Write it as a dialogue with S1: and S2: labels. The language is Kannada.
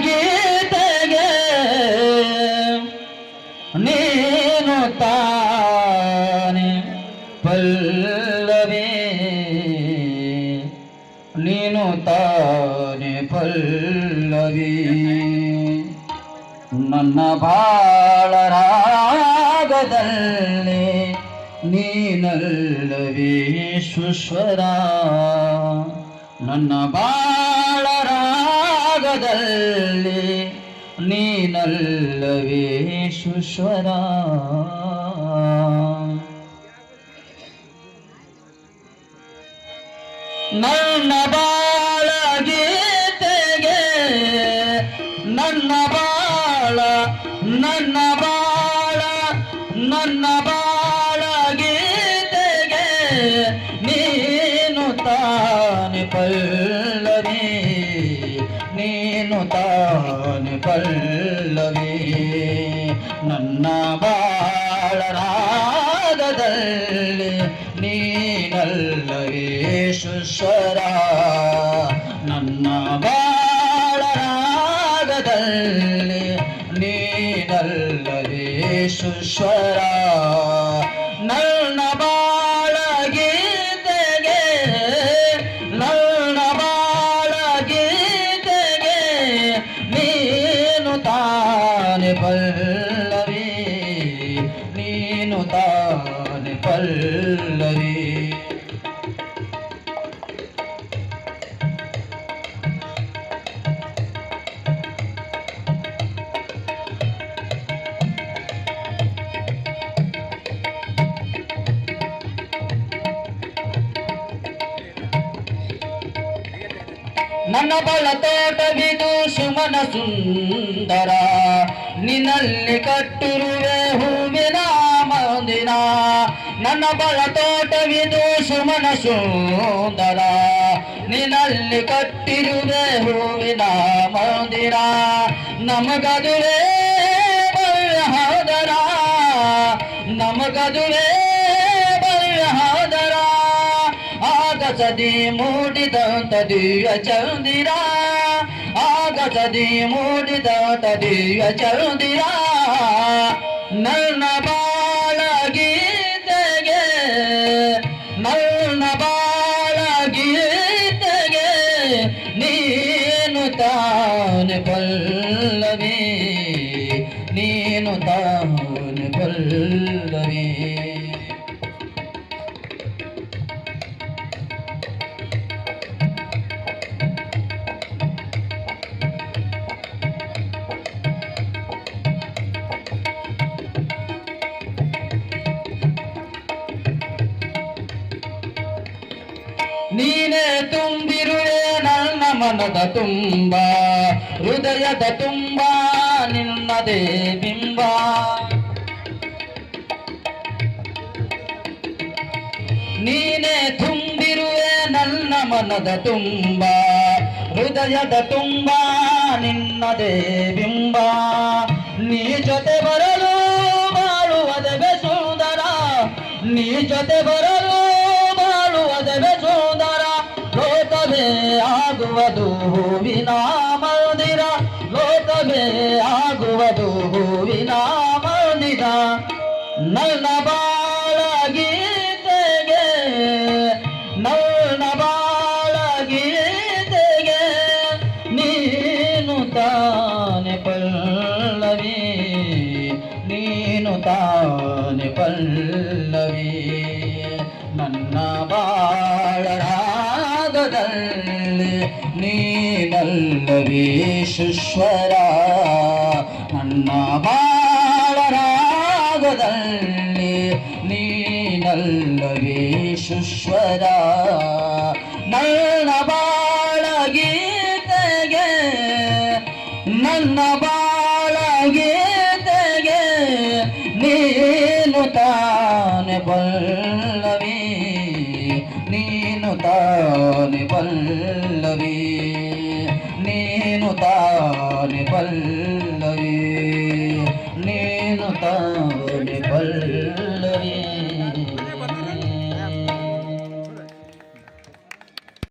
S1: ಗೀತೆಗೆ ನೀನು ತಾನೆ ಪಲ್ಲವಿ ನೀನು ತಾನೆ ಪಲ್ಲವಿ ನನ್ನ ಬಾಳ ರಾಗದಲ್ಲಿ ನೀನಲ್ಲವೇ ಸುಸ್ವರ ನನ್ನ ಬಾಳ ರಾಗದಲ್ಲಿ ನೀನಲ್ಲವೇ ಸುಸ್ವರ ನನ್ನ ಬಾಳ ಗೀತೆಗೆ ನನ್ನ ಬಾಳ ನನ್ನ ಬಾಳ ನನ್ನ ಬಾಳ ಗೀತೆಗೆ ನೀನು ತಾನೆ ಪಲ್ಲವಿ ನೀನು ತಾನೆ ಪಲ್ಲವಿ ನನ್ನ ಬಾಳ ರಾಗದಲ್ಲಿ ನೀನಲ್ಲವೇ ಸುಸ್ವರ ನನ್ನ ಬಾಳ ರಾಗದಲ್ಲಿ ನೀನಲ್ಲವೇ ಸುಸ್ವರ ನನ್ನ ಬಾಳ ಗೀತೆಗೆ ನನ್ನ ಬಾಳ ಗೀತೆಗೆ ನೀನು ತಾನೆ ಪಲ್ಲವಿ ನೀನು ತಾನೆ ಪಲ್ಲವಿ ನನ್ನ ಬಳ ತೋಟವಿದು ಸುಮನ ಸುಂದರ ನಿನ್ನಲ್ಲಿ ಕಟ್ಟಿರುವೆ ಹೂವಿನ ಮಂದಿರ ನನ್ನ ಬಳ ತೋಟವಿದು ಸುಮನ ಸುಂದರ ನಿನ್ನಲ್ಲಿ ಕಟ್ಟಿರುವೆ ಹೂವಿನ ಮಂದಿರ ನಮಗದುವೆ ಬಲ್ಯಹೋದರ ನಮಗದುವೆ ಬಲ್ಯಹೋದರ ಆಗಸದಿ ಮೂಡಿದಂತ ದಿವ್ಯ ಚಂದಿರ ಆಗಸದಿ ಮೂಡಿದಂತ ದಿವ್ಯ ಚಂದಿರ ನನ್ನ ಬಾಳ ಗೀತೆಗೆ ನನ್ನ ಬಾಳ ಗೀತೆಗೆ ನೀನು ತಾನೆ ಪಲ್ಲವಿ ನೀನು ತಾನೆ ಪಲ್ಲವಿ ನೀನೇ ತುಂಬಿರುವೆ ನನ್ನ ಮನದ ತುಂಬ ಹೃದಯದ ತುಂಬ ನಿನ್ನದೇ ಬಿಂಬ ನೀನೇ ತುಂಬಿರುವೆ ನನ್ನ ಮನದ ತುಂಬ ಹೃದಯದ ತುಂಬ ನಿನ್ನದೇ ಬಿಂಬ ನೀ ಜೊತೆ ಬರಲು ಬಾಳುವುದೇ ಸುಂದರ ನೀ ಜೊತೆ ಬರಲು ಬಾಳುವುದೇ ಸುಂದರ ಲೋಕವೇ ಆಗುವುದು ಹೂವಿನ ಮಂದಿರ ಲೋಕವೇ ಆಗುವುದು ಹೂವಿನ ಮಂದಿರ ನನ್ನ ಬಾಳ ಗೀತೆಗೆ ನನ್ನ ಬಾಳ ಗೀತೆಗೆ ನೀನು ತಾನೆ ಪಲ್ಲವಿ ನೀನು ತಾನೆ ಪಲ್ಲವಿ ನನ್ನ ಬಾಳ ರಾಗದಲ್ಲಿ ನೀನಲ್ಲವೇ ಸುಸ್ವರ ನನ್ನ ಬಾಳ ರಾಗದಲ್ಲಿ ನೀನಲ್ಲವೇ ಸುಸ್ವರ ನನ್ನ ಬಾಳ ಗೀತೆಗೆ ನನ್ನ ಬಾಳ ಗೀತೆಗೆ ನೀನು ತಾನೆ ಪಲ್ಲವಿ ನೀನು ತಾನೆ ಪಲ್ಲವಿ ನೀನು ತಾನೆ ಪಲ್ಲವಿ